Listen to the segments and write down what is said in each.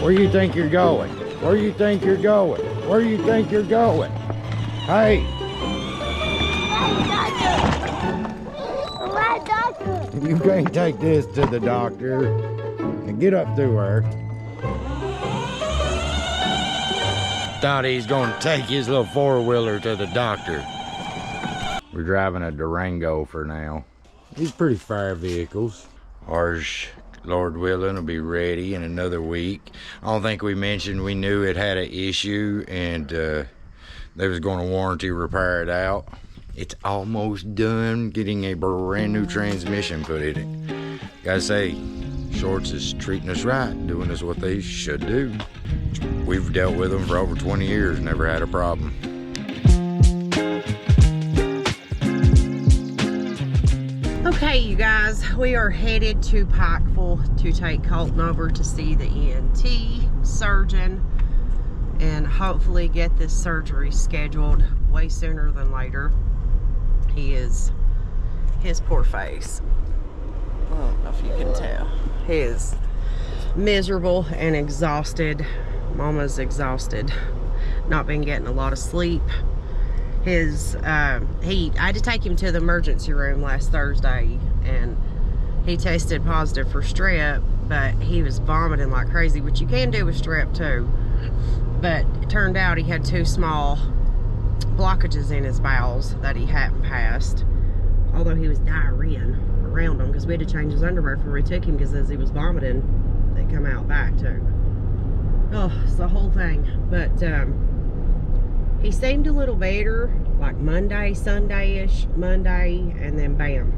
Where you think you're going? Where you think you're going? Where you think you're going? Hey! You can't take this to the doctor. And get up through her. Thought he's gonna take his little four-wheeler to the doctor. We're driving a Durango for now. These pretty fire vehicles. Ours, Lord willing, will be ready in another week. I don't think we mentioned we knew it had an issue and they was going to warranty repair it out. It's almost done getting a brand new transmission put in it. Gotta say, Shorts is treating us right, doing us what they should do. We've dealt with them for over 20 years, never had a problem. Okay, you guys, we are headed to Pikeville to take Colton over to see the ENT surgeon and hopefully get this surgery scheduled way sooner than later. His poor face, I don't know if you can tell, he is miserable and exhausted. Mama's exhausted, not been getting a lot of sleep. I had to take him to the emergency room last Thursday and he tested positive for strep, but he was vomiting like crazy, which you can do with strep too. But it turned out he had 2 small blockages in his bowels that he hadn't passed, although he was diarrheaing around them because we had to change his underwear before we took him because as he was vomiting, they come out back too. Oh, it's the whole thing. But he seemed a little better, like Monday, Sunday-ish, Monday, and then bam,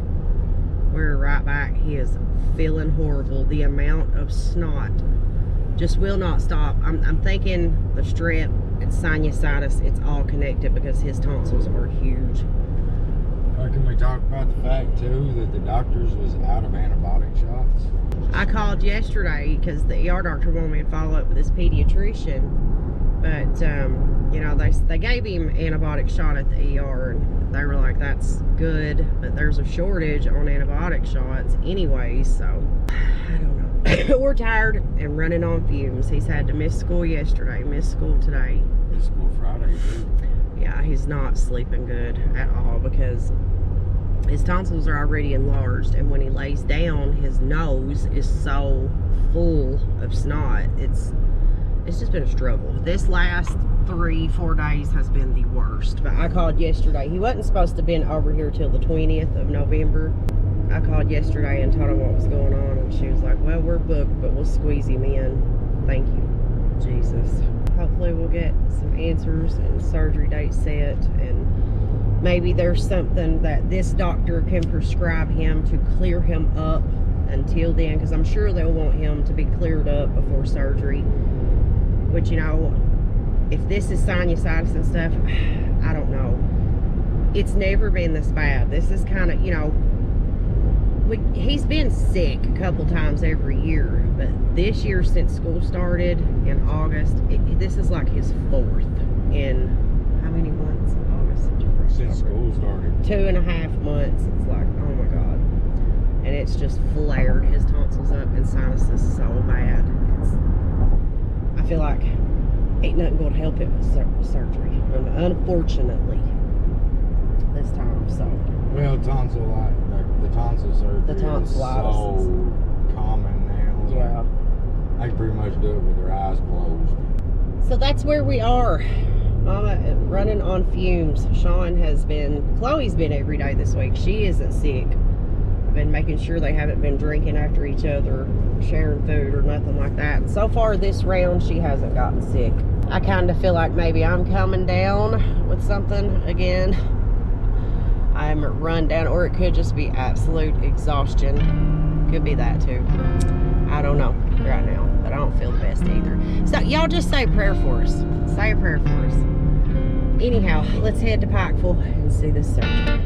we're right back. He is feeling horrible. The amount of snot just will not stop. I'm thinking the strep and sinusitis, it's all connected because his tonsils are huge. Can we talk about the fact too that the doctors was out of antibiotic shots? I called yesterday because the ER doctor wanted me to follow up with his pediatrician, but you know, they gave him antibiotic shot at the ER and they were like, that's good, but there's a shortage on antibiotic shots anyway, so I don't know. We're tired and running on fumes. He's had to miss school yesterday, miss school today. Miss school Friday too. Yeah, he's not sleeping good at all because his tonsils are already enlarged, and when he lays down, his nose is so full of snot. It's just been a struggle. This last 3-4 days has been the worst. But I called yesterday. He wasn't supposed to have been over here till the 20th of November. I called yesterday and told him what was going on, and she was like, well, we're booked, but we'll squeeze him in. Thank you, Jesus. Hopefully we'll get some answers and surgery date set, and maybe there's something that this doctor can prescribe him to clear him up until then, because I'm sure they'll want him to be cleared up before surgery. Which, you know, if this is sinusitis and stuff, I don't know. It's never been this bad. This is kind of, you know, he's been sick a couple times every year, but this year since school started in August, this is like his 4th in how many months? August, September, Since school started. 2.5 months. It's like, oh my God. And it's just flared his tonsils up and sinuses so bad. I feel like ain't nothing going to help it with surgery, unfortunately, this time. So, well, the tonsil surgery the tonsillitis is so common now. Yeah, I can pretty much do it with their eyes closed. So that's where we are. Mama running on fumes. Chloe's been every day this week. She isn't sick. I've been making sure they haven't been drinking after each other, sharing food or nothing like that. And so far this round, she hasn't gotten sick. I kind of feel like maybe I'm coming down with something again. I'm run down, or it could just be absolute exhaustion. Could be that too. I don't know right now, but I don't feel the best either. So y'all just say a prayer for us. Say a prayer for us. Anyhow, let's head to Pikeville and see this surgery.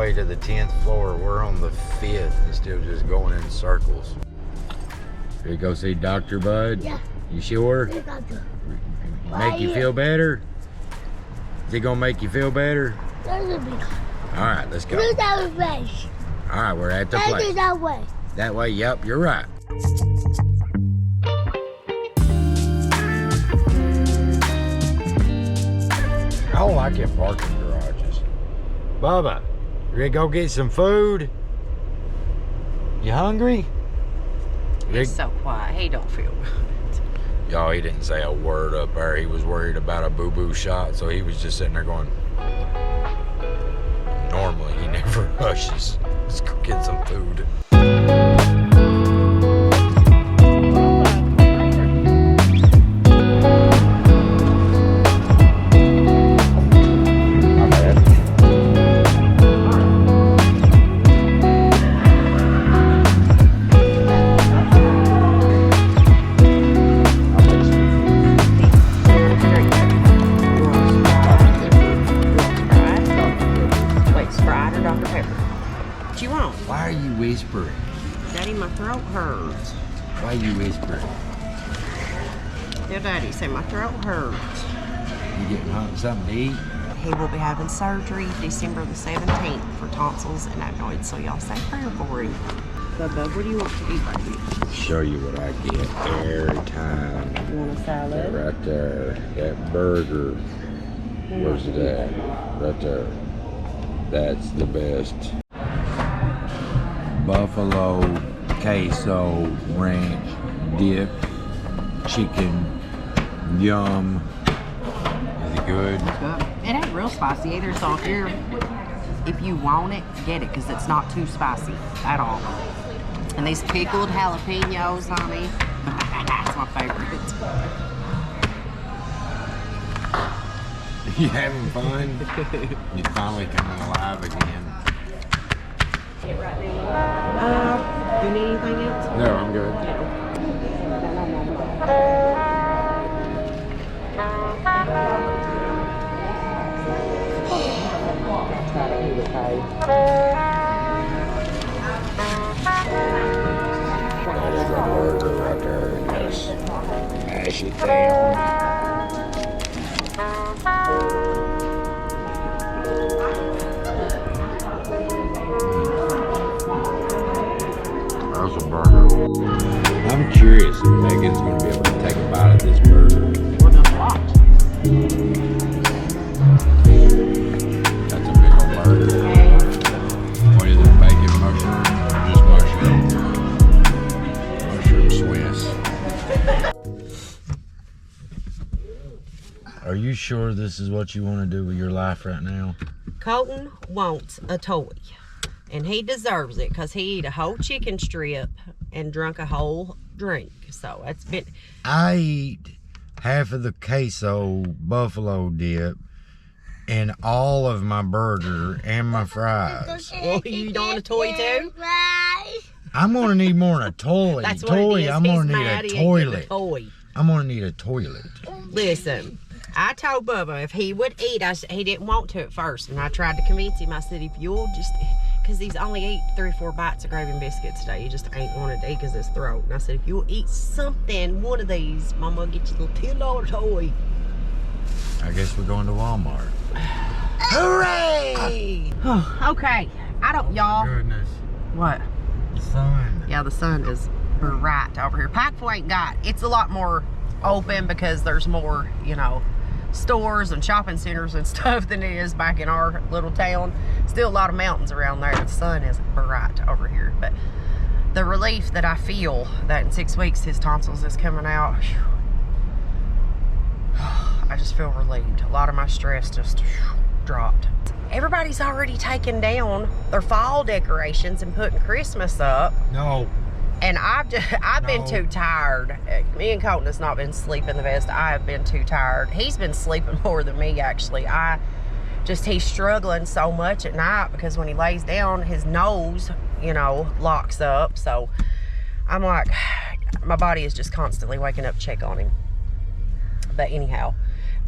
way to the 10th floor. We're on the 5th and still just going in circles. Here you go see Dr. Bud? Yeah. You sure? Make you feel better? Is it gonna make you feel better? Alright, let's go. Alright, we're at the place. That way. That way, yep, you're right. I don't like it parking garages. Bubba, you ready to go get some food? You hungry? He's so quiet. He don't feel good. Y'all, he didn't say a word up there. He was worried about a boo-boo shot, so he was just sitting there going. Normally, he never rushes. Let's go get some food. Why are you whispering? Daddy, my throat hurts. Why are you whispering? Tell Daddy, say my throat hurts. You getting something to eat? He will be having surgery December the 17th for tonsils and adenoids, so y'all say prayer for him. Bubba, what do you want to eat right here? Show you what I get every time. You want a salad? Right there. That burger. Where's it at? Right there. That's the best. Buffalo queso ranch dip chicken. Yum. Is it good? It ain't real spicy either, so if you want it, get it, because it's not too spicy at all. And these pickled jalapenos, honey, that's my favorite. You having fun? You finally coming alive again. You need anything else? No, I'm good. That is a burger right there. Just mash it down. That's a burger. I'm curious if Megan's going to be able to take a bite of this burger. We'll just watch. That's a big old burger. What is it? Bacon, mushroom, or just mushroom? Mushroom Swiss. Are you sure this is what you want to do with your life right now? Colton wants a toy. And he deserves it because he ate a whole chicken strip and drunk a whole drink. So that's been. I eat half of the queso buffalo dip and all of my burger and my fries. Well, you don't want a toy too? I'm gonna need more than a toy. That's what it is. I'm He's gonna need mad a he ain't getting toilet. a toy. I'm gonna need a toilet. Listen, I told Bubba if he would eat, he didn't want to at first. And I tried to convince him. I said, if you'll just, because he's only ate 3 or 4 bites of gravy and biscuits today. He just ain't wanted to eat because his throat. And I said, if you'll eat something, one of these, Mama will get you a little $10 toy. I guess we're going to Walmart. Hooray! Okay. Y'all. Goodness. What? The sun. Yeah, the sun is bright over here. Pikeville ain't got, it's a lot more open because there's more, you know, stores and shopping centers and stuff than it is back in our little town. Still a lot of mountains around there. The sun is bright over here. But the relief that I feel that in 6 weeks his tonsils is coming out, whew, I just feel relieved. A lot of my stress just dropped. Everybody's already taken down their fall decorations and putting Christmas up. No. And I've been too tired. Me and Colton has not been sleeping the best. I have been too tired. He's been sleeping more than me, actually. He's struggling so much at night because when he lays down, his nose, you know, locks up. So I'm like, my body is just constantly waking up to check on him. But anyhow,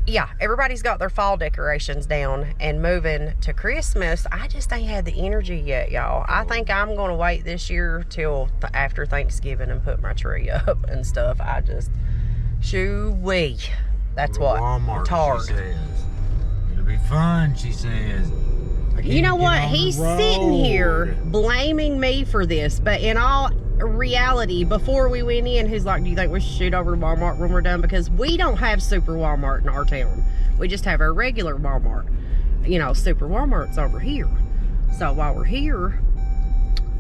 yeah, everybody's got their fall decorations down and moving to Christmas. I just ain't had the energy yet, y'all. I think I'm gonna wait this year till after Thanksgiving and put my tree up and stuff. I just, shoo-wee. That's what. Walmart, it's hard. she says. It'll be fun, she says. You know what? He's sitting here blaming me for this, but in all reality, before we went in, he's like, do you think we should shoot over to Walmart when we're done? Because we don't have Super Walmart in our town. We just have our regular Walmart. You know, Super Walmart's over here. So while we're here,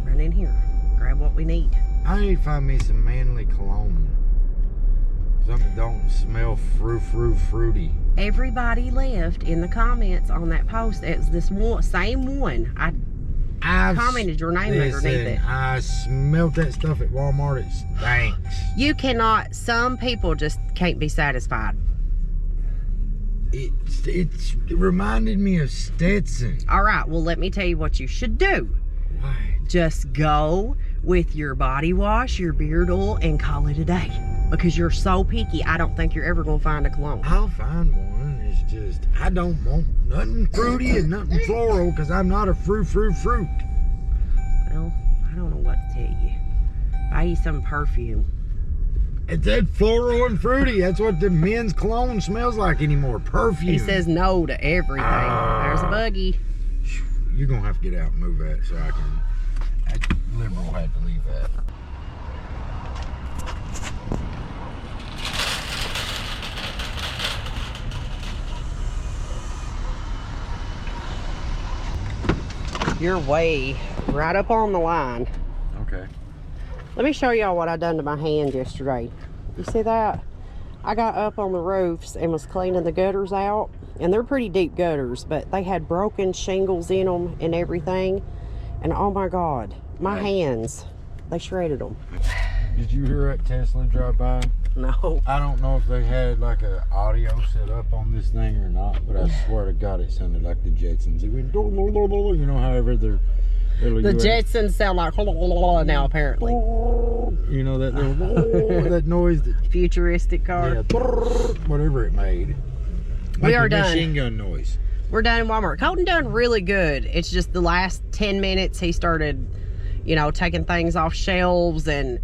run in here, grab what we need. I need to find me some manly cologne. Something don't smell fruity. Everybody left in the comments on that post. It's this one, same one. I commented your name underneath it. I smelled that stuff at Walmart. It stinks. You cannot, some people just can't be satisfied. It reminded me of Stetson. All right, well, let me tell you what you should do. What? Just go with your body wash, your beard oil, and call it a day. Because you're so picky, I don't think you're ever going to find a cologne. I'll find one. It's just, I don't want nothing fruity and nothing floral because I'm not a fruit. Well, I don't know what to tell you. Buy you some perfume. It's that floral and fruity. That's what the men's cologne smells like anymore. Perfume. He says no to everything. There's a buggy. You're going to have to get out and move that so I can. That liberal had to leave that. You're way right up on the line. Okay. Let me show y'all what I done to my hand yesterday. You see that? I got up on the roofs and was cleaning the gutters out, and they're pretty deep gutters, but they had broken shingles in them and everything. And oh my God, my hands, they shredded them. Did you hear that Tesla drive by? No. I don't know if they had like a audio set up on this thing or not, but I swear to God it sounded like the Jetsons. It went, you know, however they're the Jetsons sound like now apparently. You know that little that noise that futuristic car. Yeah, whatever it made. We are done. Machine gun noise. We're done in Walmart. Colton done really good. It's just the last 10 minutes he started, you know, taking things off shelves and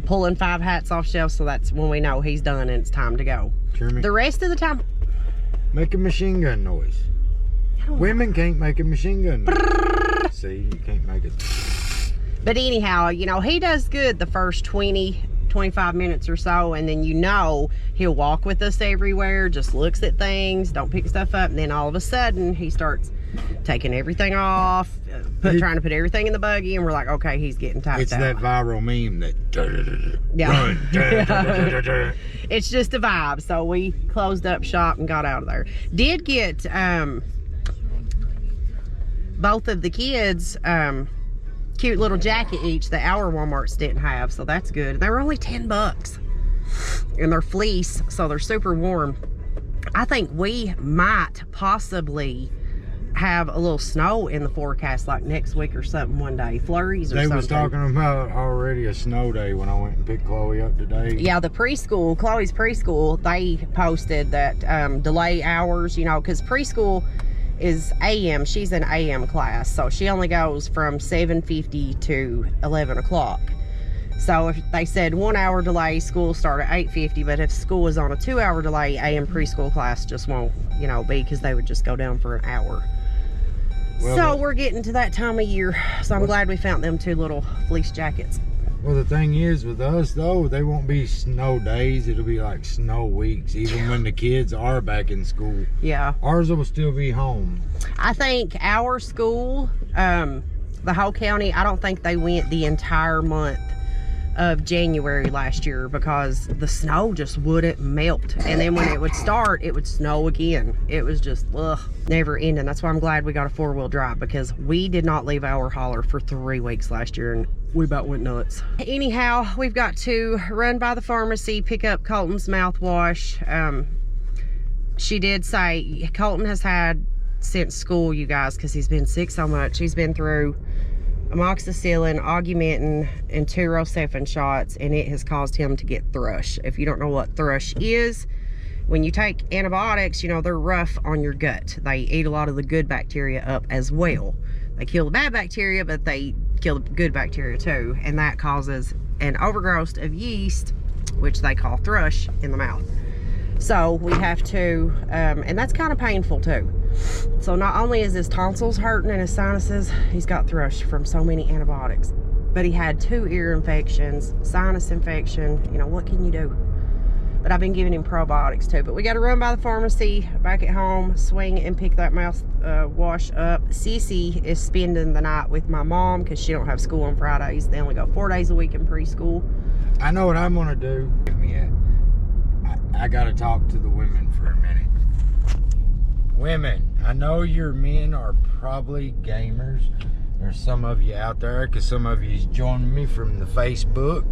pulling 5 hats off shelves, so that's when we know he's done and it's time to go. The rest of the time, make a machine gun noise. Women can't make a machine gun noise. See, you can't make it. But anyhow, you know, he does good the first 20-25 minutes or so, and then, you know, he'll walk with us everywhere, just looks at things, don't pick stuff up, and then all of a sudden he starts taking everything off, trying to put everything in the buggy, and we're like, okay, he's getting typed out. It's that viral meme that run. It's just a vibe. So we closed up shop and got out of there. Did get both of the kids cute little jacket each that our Walmarts didn't have, so that's good. They were only $10 and they're fleece, so they're super warm. I think we might possibly have a little snow in the forecast, like next week or something, one day, flurries or something. They was talking about already a snow day when I went and picked Chloe up today. Yeah, the preschool, Chloe's preschool, they posted that delay hours, you know, because preschool is AM. She's an AM class, so she only goes from 7:50 to 11 o'clock. So if they said 1 hour delay, school start at 8:50, but if school is on a 2 hour delay, AM preschool class just won't, you know, be, because they would just go down for an hour. Well, so we're getting to that time of year, so I'm glad we found them 2 little fleece jackets. Well, the thing is with us though, they won't be snow days, it'll be like snow weeks, even when the kids are back in school. Yeah. Ours will still be home. I think our school, the whole county, I don't think they went the entire month of January last year because the snow just wouldn't melt, and then when it would start, it would snow again. It was just never ending. That's why I'm glad we got a 4-wheel drive, because we did not leave our holler for 3 weeks last year and we about went nuts. Anyhow, we've got to run by the pharmacy, pick up Colton's mouthwash. She did say Colton has had since school, you guys, because he's been sick so much. He's been through amoxicillin, augmentin, and 2 Rocephin shots, and it has caused him to get thrush. If you don't know what thrush is, when you take antibiotics, you know, they're rough on your gut. They eat a lot of the good bacteria up as well. They kill the bad bacteria, but they kill the good bacteria too. And that causes an overgrowth of yeast, which they call thrush, in the mouth. So we have to, and that's kind of painful too. So not only is his tonsils hurting and his sinuses, he's got thrush from so many antibiotics. But he had 2 ear infections, sinus infection. You know, what can you do? But I've been giving him probiotics too. But we got to run by the pharmacy back at home, swing and pick that mouthwash up. Cece is spending the night with my mom because she don't have school on Fridays. They only go 4 days a week in preschool. I know what I'm gonna do. I gotta talk to the women for a minute. Women, I know your men are probably gamers. There's some of you out there, because some of you's joined me from the Facebook.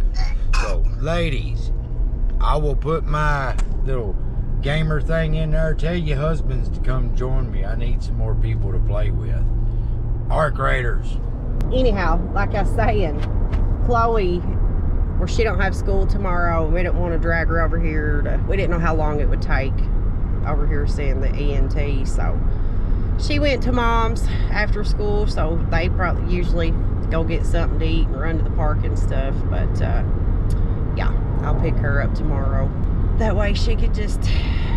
So, ladies, I will put my little gamer thing in there. Tell your husbands to come join me. I need some more people to play with. Arc Raiders. Anyhow, like I was saying, Chloe, where she don't have school tomorrow, we didn't want to drag her over here. We didn't know how long it would take over here seeing the ENT. So she went to Mom's after school. So they probably usually go get something to eat and run to the park and stuff. But yeah, I'll pick her up tomorrow. That way she could just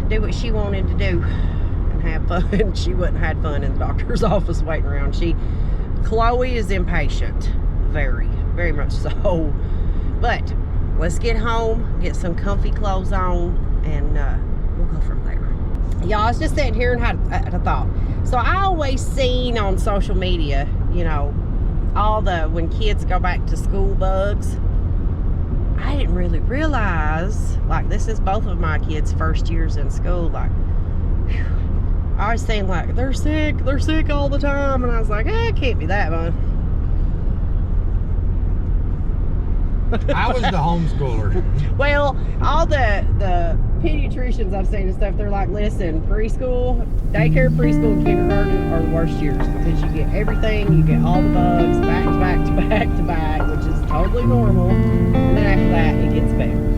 do what she wanted to do and have fun. She wouldn't have had fun in the doctor's office waiting around. Chloe is impatient, very, very much so. But let's get home, get some comfy clothes on, and we'll go from there. Y'all, I was just sitting here and had a thought. So I always seen on social media, you know, all the when kids go back to school bugs. I didn't really realize, like, this is both of my kids' first years in school. Like, whew, I always think like they're sick all the time, and I was like, it can't be that one. I was the homeschooler. Well, all the pediatricians I've seen and stuff, they're like, listen, preschool, daycare, preschool, and kindergarten are the worst years because you get everything, you get all the bugs back to back to back to back, which is totally normal. And then after that, it gets better.